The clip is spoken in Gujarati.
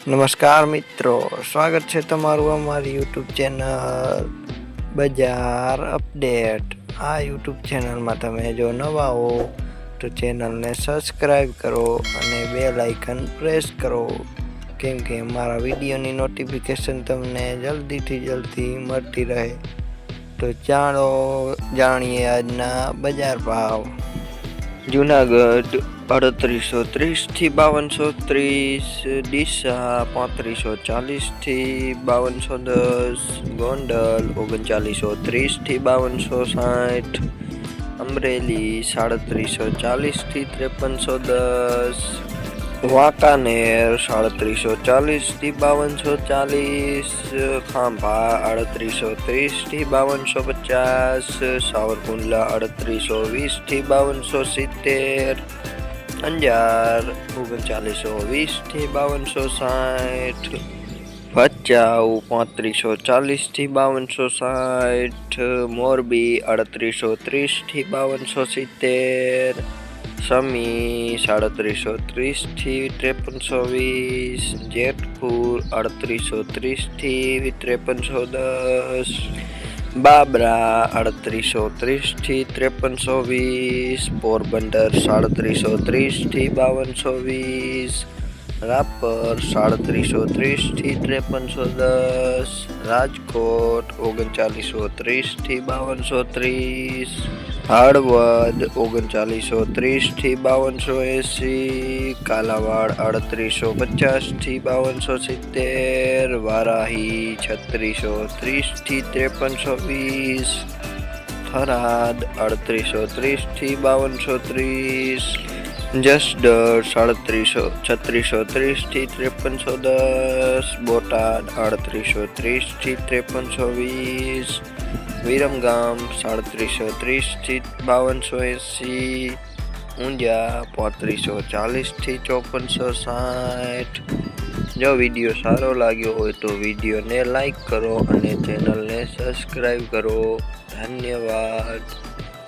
નમસ્કાર મિત્રો, સ્વાગત છે તમારું અમારી યુટ્યુબ ચેનલ બજાર અપડેટ. આ યુટ્યુબ ચેનલમાં તમે જો નવા હો તો ચેનલને સબસ્ક્રાઈબ કરો અને બેલ આઇકન પ્રેસ કરો, કેમ કે અમારા વિડીયોની નોટિફિકેશન તમને જલ્દી મળતી રહે. તો ચાલો જાણીએ આજના બજાર ભાવ. જુનાગઢ 3830 થી 5230, ડીસા 3540 થી 5210, ગોંડલ 3930 થી 5260, અમરેલી 3740 થી 5310, વાંકાનેર 3740 થી 5240, ખાંભા 3830 થી 5250, સાવરકુંડલા 3820 થી 5270, અંજાર 3920 થી 5260, ભચાઉ 3540 થી 5260, મોરબી 3830 થી 5270, સમી 3730 થી 5320, જેતપુર 3830 થી 5310, બાબરા 3830 થી 5320, પોરબંદર 3730 થી 5220, રાપર 3730 થી 5310, રાજકોટ 3930 થી 5230, હળવદ 3930 થી 5280, કાલાવાડ 3850 થી 5270, વારાહી 3630 થી 5320, થરાદ 3830 થી 5230, જસદણ 3630 થી 5310, બોટાદ 3830 થી 5320, વિરમગામ 3730 થી 5280, ઊંઝા 3540 થી 5460. જો વિડીયો સારો લાગ્યો હોય તો વિડીયોને લાઈક કરો અને ચેનલને સબસ્ક્રાઈબ કરો. ધન્યવાદ.